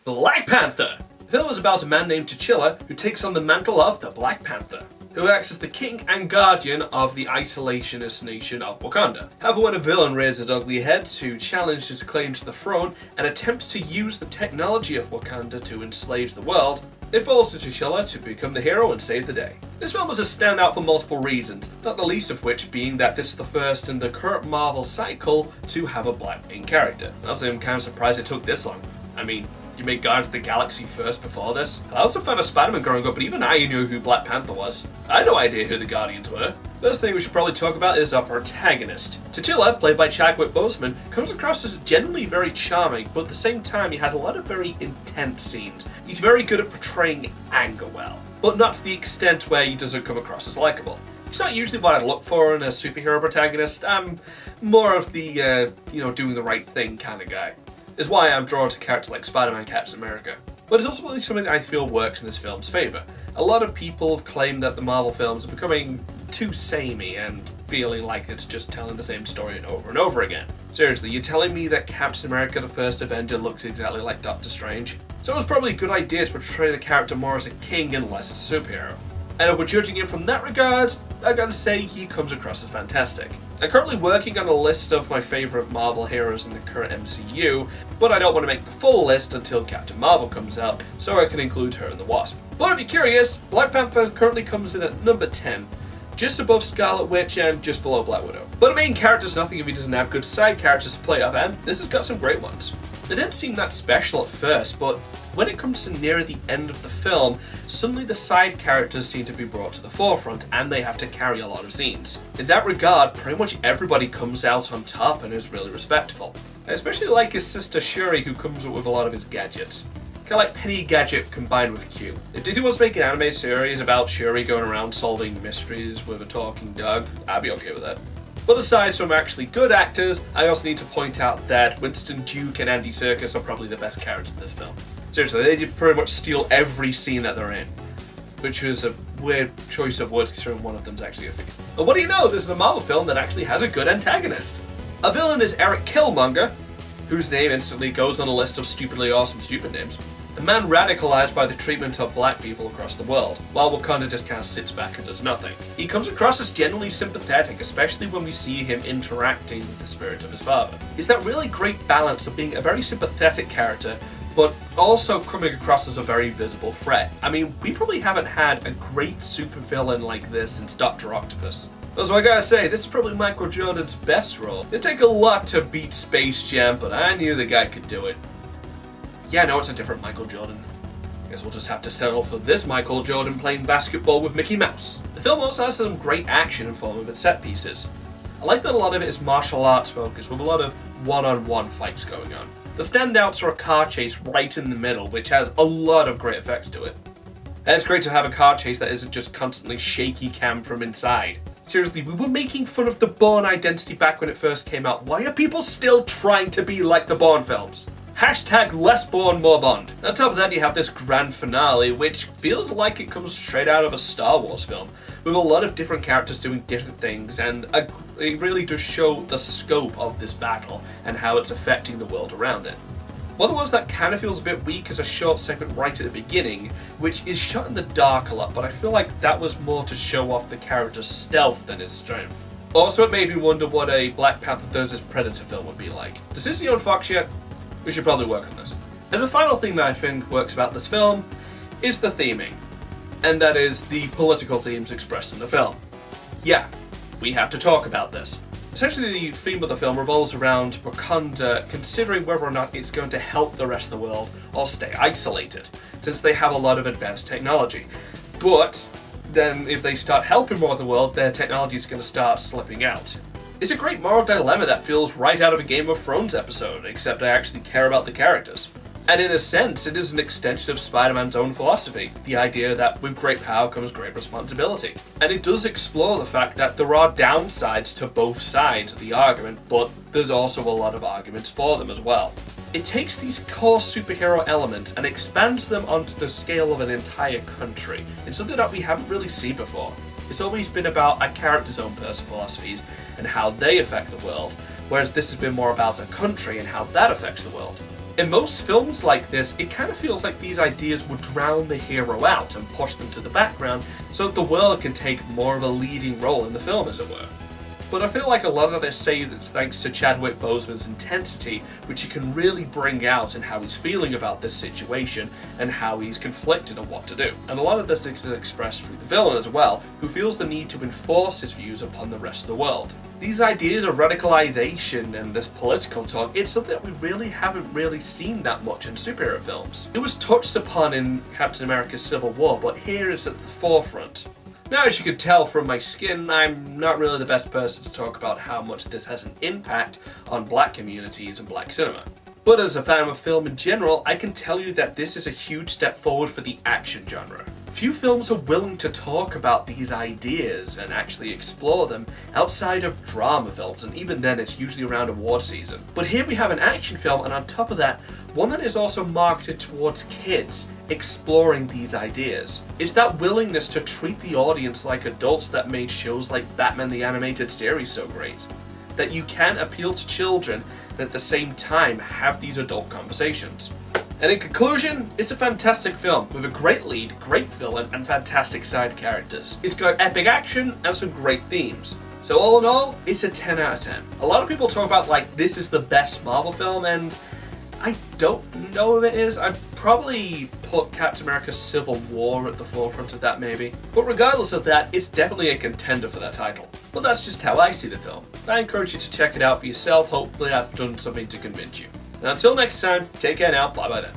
Black Panther! The film is about a man named T'Challa who takes on the mantle of the Black Panther, who acts as the king and guardian of the isolationist nation of Wakanda. However, when a villain rears his ugly head to challenge his claim to the throne and attempts to use the technology of Wakanda to enslave the world, it falls to T'Challa to become the hero and save the day. This film was a standout for multiple reasons, not the least of which being that this is the first in the current Marvel cycle to have a black main character. Honestly, I'm kind of surprised it took this long. I mean, you made Guardians of the Galaxy first before this? I was a fan of Spider-Man growing up, but even I knew who Black Panther was. I had no idea who the Guardians were. First thing we should probably talk about is our protagonist. T'Challa, played by Chadwick Boseman, comes across as generally very charming, but at the same time he has a lot of very intense scenes. He's very good at portraying anger well, but not to the extent where he doesn't come across as likable. It's not usually what I look for in a superhero protagonist. I'm more of the, doing the right thing kind of guy. Is why I'm drawn to characters like Spider-Man, Captain America. But it's also really something that I feel works in this film's favour. A lot of people have claimed that the Marvel films are becoming too samey and feeling like it's just telling the same story over and over again. Seriously, you're telling me that Captain America the First Avenger looks exactly like Doctor Strange? So it was probably a good idea to portray the character more as a king and less as a superhero. And if we're judging him from that regard, I gotta say he comes across as fantastic. I'm currently working on a list of my favourite Marvel heroes in the current MCU, but I don't want to make the full list until Captain Marvel comes out, so I can include her in the Wasp. But if you're curious, Black Panther currently comes in at number 10, just above Scarlet Witch and just below Black Widow. But a main character's nothing if he doesn't have good side characters to play up, and this has got some great ones. They didn't seem that special at first, but when it comes to near the end of the film, suddenly the side characters seem to be brought to the forefront and they have to carry a lot of scenes. In that regard, pretty much everybody comes out on top and is really respectful. I especially like his sister Shuri, who comes up with a lot of his gadgets. Kind of like Penny Gadget combined with Q. If Disney wants to make an anime series about Shuri going around solving mysteries with a talking dog, I'd be okay with that. But aside from actually good actors, I also need to point out that Winston Duke and Andy Serkis are probably the best characters in this film. Seriously, they did pretty much steal every scene that they're in, which was a weird choice of words considering one of them's actually a figure. But what do you know, there's a Marvel film that actually has a good antagonist. Our villain is Eric Killmonger, whose name instantly goes on a list of stupidly awesome stupid names. A man radicalized by the treatment of black people across the world, while Wakanda just kind of sits back and does nothing. He comes across as genuinely sympathetic, especially when we see him interacting with the spirit of his father. It's that really great balance of being a very sympathetic character, but also coming across as a very visible threat. I mean, we probably haven't had a great supervillain like this since Dr. Octopus. So I gotta say, this is probably Michael Jordan's best role. It'd take a lot to beat Space Jam, but I knew the guy could do it. Yeah, no, it's a different Michael Jordan. Guess we'll just have to settle for this Michael Jordan playing basketball with Mickey Mouse. The film also has some great action in form of its set pieces. I like that a lot of it is martial arts focused, with a lot of one-on-one fights going on. The standouts are a car chase right in the middle, which has a lot of great effects to it. And it's great to have a car chase that isn't just constantly shaky cam from inside. Seriously, we were making fun of the Bourne identity back when it first came out. Why are people still trying to be like the Bourne films? Hashtag less Bourne, more Bond. On top of that, you have this grand finale, which feels like it comes straight out of a Star Wars film, with a lot of different characters doing different things, and it really does show the scope of this battle and how it's affecting the world around it. One of the ones that kind of feels a bit weak is a short segment right at the beginning, which is shot in the dark a lot, but I feel like that was more to show off the character's stealth than his strength. Also, it made me wonder what a Black Panther vs. Predator film would be like. Does Disney own Fox yet? We should probably work on this. And the final thing that I think works about this film is the theming, and that is the political themes expressed in the film. Yeah, we have to talk about this. Essentially, the theme of the film revolves around Wakanda considering whether or not it's going to help the rest of the world or stay isolated, since they have a lot of advanced technology. But then if they start helping more of the world, their technology is going to start slipping out. It's a great moral dilemma that feels right out of a Game of Thrones episode, except I actually care about the characters. And in a sense, it is an extension of Spider-Man's own philosophy, the idea that with great power comes great responsibility. And it does explore the fact that there are downsides to both sides of the argument, but there's also a lot of arguments for them as well. It takes these core superhero elements and expands them onto the scale of an entire country, in something that we haven't really seen before. It's always been about a character's own personal philosophies and how they affect the world, whereas this has been more about a country and how that affects the world. In most films like this, it kind of feels like these ideas would drown the hero out and push them to the background so that the world can take more of a leading role in the film, as it were. But I feel like a lot of this say that's thanks to Chadwick Boseman's intensity, which he can really bring out in how he's feeling about this situation and how he's conflicted on what to do. And a lot of this is expressed through the villain as well, who feels the need to enforce his views upon the rest of the world. These ideas of radicalization and this political talk, it's something that we really haven't seen that much in superhero films. It was touched upon in Captain America's Civil War, but here it's at the forefront. Now, as you could tell from my skin, I'm not really the best person to talk about how much this has an impact on black communities and black cinema. But as a fan of film in general, I can tell you that this is a huge step forward for the action genre. Few films are willing to talk about these ideas and actually explore them outside of drama films, and even then it's usually around award season. But here we have an action film, and on top of that, one that is also marketed towards kids, exploring these ideas. It's that willingness to treat the audience like adults that made shows like Batman the Animated Series so great. That you can appeal to children and at the same time have these adult conversations. And in conclusion, it's a fantastic film with a great lead, great villain, and fantastic side characters. It's got epic action and some great themes. So all in all, it's a 10 out of 10. A lot of people talk about like this is the best Marvel film, and I don't know if it is. I'd probably put Captain America Civil War at the forefront of that maybe. But regardless of that, it's definitely a contender for that title. But that's just how I see the film. I encourage you to check it out for yourself. Hopefully I've done something to convince you. And until next time, take care now, bye bye then.